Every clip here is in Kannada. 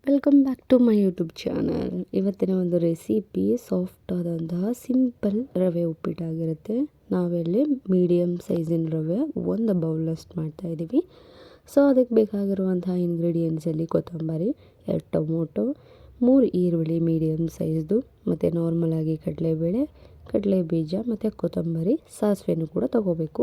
Welcome back to my YouTube channel. ಇವತ್ತಿನ ಒಂದು ರೆಸಿಪಿ ಸಾಫ್ಟ್ ಆದಂತಹ ಸಿಂಪಲ್ ರವೆ ಉಪ್ಪಿಟ್ಟಾಗಿರುತ್ತೆ. ನಾವಿಲ್ಲಿ ಮೀಡಿಯಮ್ ಸೈಜಿನ ರವೆ ಒಂದು ಬೌಲಷ್ಟು ಮಾಡ್ತಾಯಿದ್ದೀವಿ. ಸೊ ಅದಕ್ಕೆ ಬೇಕಾಗಿರುವಂತಹ ಇಂಗ್ರೀಡಿಯೆಂಟ್ಸಲ್ಲಿ ಕೊತ್ತಂಬರಿ, 2 ಟೊಮೊಟೊ, 3 ಈರುಳ್ಳಿ ಮೀಡಿಯಮ್ ಸೈಜ್ದು, ಮತ್ತು ನಾರ್ಮಲಾಗಿ ಕಡಲೆಬೇಳೆ, ಕಡಲೆ ಬೀಜ ಮತ್ತು ಕೊತ್ತಂಬರಿ, ಸಾಸಿವೆನೂ ಕೂಡ ತೊಗೋಬೇಕು.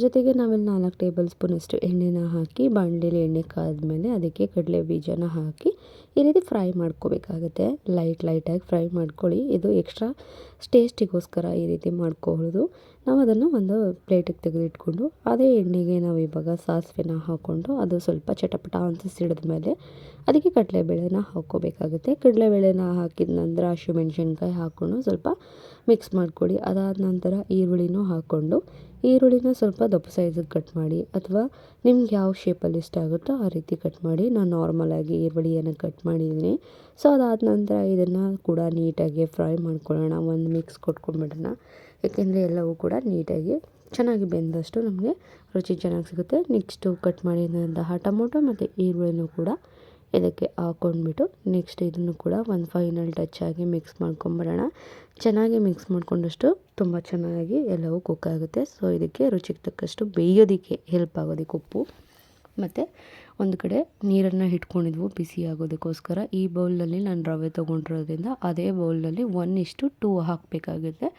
ಜೊತೆಗೆ ನಾವಿಲ್ಲಿ 4 ಟೇಬಲ್ ಸ್ಪೂನಷ್ಟು ಎಣ್ಣೆನ ಹಾಕಿ ಬಾಣಲೆಯಲ್ಲಿ ಎಣ್ಣೆ ಕಾದ್ಮೇಲೆ ಅದಕ್ಕೆ ಕಡಲೆ ಬೀಜನ ಹಾಕಿ ಈ ರೀತಿ ಫ್ರೈ ಮಾಡ್ಕೋಬೇಕಾಗುತ್ತೆ. ಲೈಟಾಗಿ ಫ್ರೈ ಮಾಡ್ಕೊಳ್ಳಿ. ಇದು ಎಕ್ಸ್ಟ್ರಾ ಟೇಸ್ಟಿಗೋಸ್ಕರ ಈ ರೀತಿ ಮಾಡ್ಕೊಳ್ಳೋದು. ನಾವು ಅದನ್ನು ಒಂದು ಪ್ಲೇಟಿಗೆ ತೆಗೆದಿಟ್ಕೊಂಡು ಅದೇ ಎಣ್ಣೆಗೆ ನಾವು ಇವಾಗ ಸಾಸಿವೆನ ಹಾಕ್ಕೊಂಡು ಅದು ಸ್ವಲ್ಪ ಚಟಪಟ ಅಂತ ಸಿಡಿದ್ಮೇಲೆ ಅದಕ್ಕೆ ಕಡಲೆಬೇಳೆನ ಹಾಕ್ಕೋಬೇಕಾಗುತ್ತೆ. ಕಡಲೆಬೇಳೆನ ಹಾಕಿದ ನಂತರ ಹಸಿಮೆಣ್ಸಿನ್ಕಾಯಿ ಹಾಕ್ಕೊಂಡು ಸ್ವಲ್ಪ ಮಿಕ್ಸ್ ಮಾಡ್ಕೊಳ್ಳಿ. ಅದಾದ ನಂತರ ಈರುಳ್ಳಿನೂ ಹಾಕ್ಕೊಂಡು ಈರುಳ್ಳಿನ ಸ್ವಲ್ಪ ದಪ್ಪ ಸೈಜಿಗೆ ಕಟ್ ಮಾಡಿ, ಅಥವಾ ನಿಮ್ಗೆ ಯಾವ ಶೇಪಲ್ಲಿ ಇಷ್ಟ ಆಗುತ್ತೋ ಆ ರೀತಿ ಕಟ್ ಮಾಡಿ. ನಾನು ನಾರ್ಮಲಾಗಿ ಈರುಳ್ಳಿಯನ್ನು ಕಟ್ ಮಾಡಿದ್ದೀನಿ. ಸೊ ಅದಾದ ನಂತರ ಇದನ್ನು ಕೂಡ ನೀಟಾಗಿ ಫ್ರೈ ಮಾಡ್ಕೊಳ್ಳೋಣ. ಒಂದು ಮಿಕ್ಸ್ ಕೊಟ್ಕೊಂಡ್ಬಿಡೋಣ. ಏಕೆಂದರೆ ಎಲ್ಲವೂ ಕೂಡ ನೀಟಾಗಿ ಚೆನ್ನಾಗಿ ಬೆಂದಷ್ಟು ನಮಗೆ ರುಚಿ ಚೆನ್ನಾಗಿ ಸಿಗುತ್ತೆ. ನೆಕ್ಸ್ಟು ಕಟ್ ಮಾಡಿದಂತಹ ಟೊಮೊಟೊ ಮತ್ತು ಈರುಳ್ಳಿನೂ ಕೂಡ ಇದಕ್ಕೆ ಹಾಕ್ಕೊಂಡ್ಬಿಟ್ಟು ನೆಕ್ಸ್ಟ್ ಇದನ್ನು ಕೂಡ ಒಂದು ಫೈನಲ್ ಟಚ್ ಆಗಿ ಮಿಕ್ಸ್ ಮಾಡ್ಕೊಂಬಿಡೋಣ. ಚೆನ್ನಾಗಿ ಮಿಕ್ಸ್ ಮಾಡ್ಕೊಂಡಷ್ಟು ತುಂಬ ಚೆನ್ನಾಗಿ ಎಲ್ಲವೂ ಕುಕ್ ಆಗುತ್ತೆ. ಸೊ ಇದಕ್ಕೆ ರುಚಿಗೆ ತಕ್ಕಷ್ಟು ಬೇಯೋದಕ್ಕೆ ಹೆಲ್ಪ್ ಆಗೋದಕ್ಕೆ ಉಪ್ಪು, ಮತ್ತು ಒಂದು ಕಡೆ ನೀರನ್ನು ಇಟ್ಕೊಂಡಿದ್ವು ಬಿಸಿ ಆಗೋದಕ್ಕೋಸ್ಕರ. ಈ ಬೌಲಲ್ಲಿ ನಾನು ರವೆ ತೊಗೊಂಡಿರೋದ್ರಿಂದ ಅದೇ ಬೌಲಲ್ಲಿ 1:2 ಹಾಕಬೇಕಾಗುತ್ತೆ.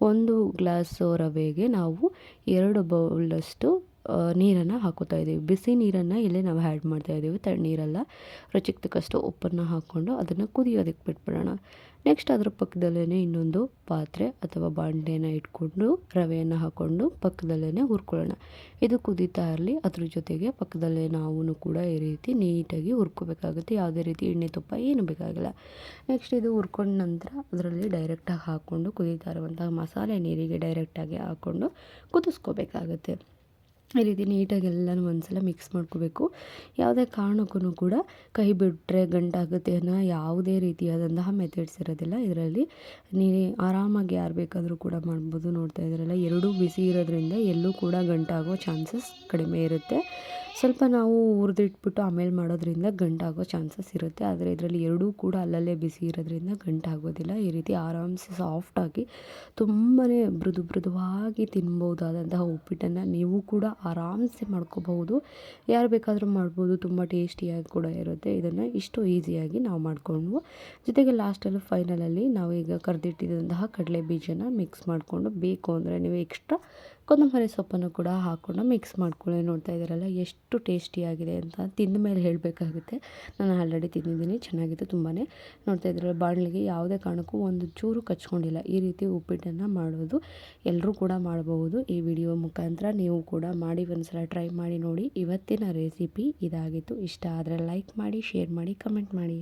1 ಗ್ಲಾಸು ರವೆಗೆ ನಾವು 2 ಬೌಲಷ್ಟು ನೀರನ್ನು ಹಾಕೋತಾ ಇದ್ದೀವಿ. ಬಿಸಿ ನೀರನ್ನು ಇಲ್ಲಿ ನಾವು ಆ್ಯಡ್ ಮಾಡ್ತಾಯಿದ್ದೀವಿ, ತಣ್ಣೀರಲ್ಲ. ರುಚಿಗೆ ತಕ್ಕಷ್ಟು ಉಪ್ಪನ್ನು ಹಾಕ್ಕೊಂಡು ಅದನ್ನು ಕುದಿಯೋದಕ್ಕೆ ಬಿಟ್ಬಿಡೋಣ. ನೆಕ್ಸ್ಟ್ ಅದ್ರ ಪಕ್ಕದಲ್ಲೇ ಇನ್ನೊಂದು ಪಾತ್ರೆ ಅಥವಾ ಬಾಣಲೆನ ಇಟ್ಕೊಂಡು ರವೆಯನ್ನು ಹಾಕ್ಕೊಂಡು ಪಕ್ಕದಲ್ಲೇ ಹುರ್ಕೊಳ್ಳೋಣ. ಇದು ಕುದೀತಾ ಇರಲಿ. ಅದ್ರ ಜೊತೆಗೆ ಪಕ್ಕದಲ್ಲೇ ನಾವು ಕೂಡ ಈ ರೀತಿ ನೀಟಾಗಿ ಹುರ್ಕೋಬೇಕಾಗುತ್ತೆ. ಯಾವುದೇ ರೀತಿ ಎಣ್ಣೆ ತುಪ್ಪ ಏನು ಬೇಕಾಗಿಲ್ಲ. ನೆಕ್ಸ್ಟ್ ಇದು ಹುರ್ಕೊಂಡ ನಂತರ ಅದರಲ್ಲಿ ಡೈರೆಕ್ಟಾಗಿ ಹಾಕ್ಕೊಂಡು ಕುದೀತಾ ಇರುವಂತಹ ಮಸಾಲೆ ನೀರಿಗೆ ಡೈರೆಕ್ಟಾಗಿ ಹಾಕ್ಕೊಂಡು ಕುದಿಸ್ಕೋಬೇಕಾಗುತ್ತೆ. ಈ ರೀತಿ ನೀಟಾಗಿ ಎಲ್ಲನೂ ಒಂದ್ಸಲ ಮಿಕ್ಸ್ ಮಾಡ್ಕೋಬೇಕು. ಯಾವುದೇ ಕಾರಣಕ್ಕೂ ಕೂಡ ಕೈ ಬಿಟ್ಟರೆ ಗಂಟಾಗುತ್ತೆ ಅನ್ನೋ ಯಾವುದೇ ರೀತಿಯಾದಂತಹ ಮೆಥಡ್ಸ್ ಇರೋದಿಲ್ಲ ಇದರಲ್ಲಿ. ಆರಾಮಾಗಿ ಯಾರು ಬೇಕಾದರೂ ಕೂಡ ಮಾಡ್ಬೋದು. ನೋಡ್ತಾ ಇದ್ದೀರಲ್ಲ, ಎರಡೂ ಬಿಸಿ ಇರೋದ್ರಿಂದ ಎಲ್ಲೂ ಕೂಡ ಗಂಟಾಗೋ ಚಾನ್ಸಸ್ ಕಡಿಮೆ ಇರುತ್ತೆ. ಸ್ವಲ್ಪ ನಾವು ಹುರಿದಿಟ್ಬಿಟ್ಟು ಆಮೇಲೆ ಮಾಡೋದ್ರಿಂದ ಗಂಟಾಗೋ ಚಾನ್ಸಸ್ ಇರುತ್ತೆ. ಆದರೆ ಇದರಲ್ಲಿ ಎರಡೂ ಕೂಡ ಅಲ್ಲಲ್ಲೇ ಬಿಸಿ ಇರೋದ್ರಿಂದ ಗಂಟಾಗೋದಿಲ್ಲ. ಈ ರೀತಿ ಆರಾಮ್ಸೆ ಸಾಫ್ಟಾಗಿ ತುಂಬಾ ಮೃದುವಾಗಿ ತಿನ್ಬೋದಾದಂತಹ ಉಪ್ಪಿಟ್ಟನ್ನು ನೀವು ಕೂಡ ಆರಾಮ್ಸೆ ಮಾಡ್ಕೋಬಹುದು. ಯಾರು ಬೇಕಾದರೂ ಮಾಡ್ಬೋದು. ತುಂಬ ಟೇಸ್ಟಿಯಾಗಿ ಕೂಡ ಇರುತ್ತೆ. ಇದನ್ನು ಇಷ್ಟು ಈಸಿಯಾಗಿ ನಾವು ಮಾಡಿಕೊಂಡು ಜೊತೆಗೆ ಲಾಸ್ಟಲ್ಲಿ ಫೈನಲಲ್ಲಿ ನಾವು ಈಗ ಕರೆದಿಟ್ಟಿದ್ದಂತಹ ಕಡಲೆ ಬೀಜನ ಮಿಕ್ಸ್ ಮಾಡಿಕೊಂಡು, ಬೇಕು ಅಂದರೆ ನೀವು ಎಕ್ಸ್ಟ್ರಾ ಕೊತ್ತಂಬರಿ ಸೊಪ್ಪನ್ನು ಕೂಡ ಹಾಕ್ಕೊಂಡು ಮಿಕ್ಸ್ ಮಾಡ್ಕೊಳ್ಳಿ. ನೋಡ್ತಾ ಇದ್ದೀರಲ್ಲ ಎಷ್ಟು ಟೇಸ್ಟಿಯಾಗಿದೆ ಅಂತ. ತಿಂದ ಮೇಲೆ ಹೇಳಬೇಕಾಗುತ್ತೆ. ನಾನು ಆಲ್ರೆಡಿ ತಿಂದಿದ್ದೀನಿ, ಚೆನ್ನಾಗಿತ್ತು ತುಂಬಾ. ನೋಡ್ತಾ ಇದ್ದೀರಲ್ಲ, ಬಾಣಲೆಗೆ ಯಾವುದೇ ಕಾರಣಕ್ಕೂ ಒಂದು ಚೂರು ಕಚ್ಕೊಂಡಿಲ್ಲ. ಈ ರೀತಿ ಉಪ್ಪಿಟ್ಟನ್ನು ಮಾಡೋದು ಎಲ್ಲರೂ ಕೂಡ ಮಾಡಬಹುದು. ಈ ವಿಡಿಯೋ ಮುಖಾಂತರ ನೀವು ಕೂಡ ಮಾಡಿ ಒಂದ್ಸಲ ಟ್ರೈ ಮಾಡಿ ನೋಡಿ. ಇವತ್ತಿನ ರೆಸಿಪಿ ಇದಾಗಿತ್ತು. ಇಷ್ಟ ಆದರೆ ಲೈಕ್ ಮಾಡಿ, ಶೇರ್ ಮಾಡಿ, ಕಮೆಂಟ್ ಮಾಡಿ.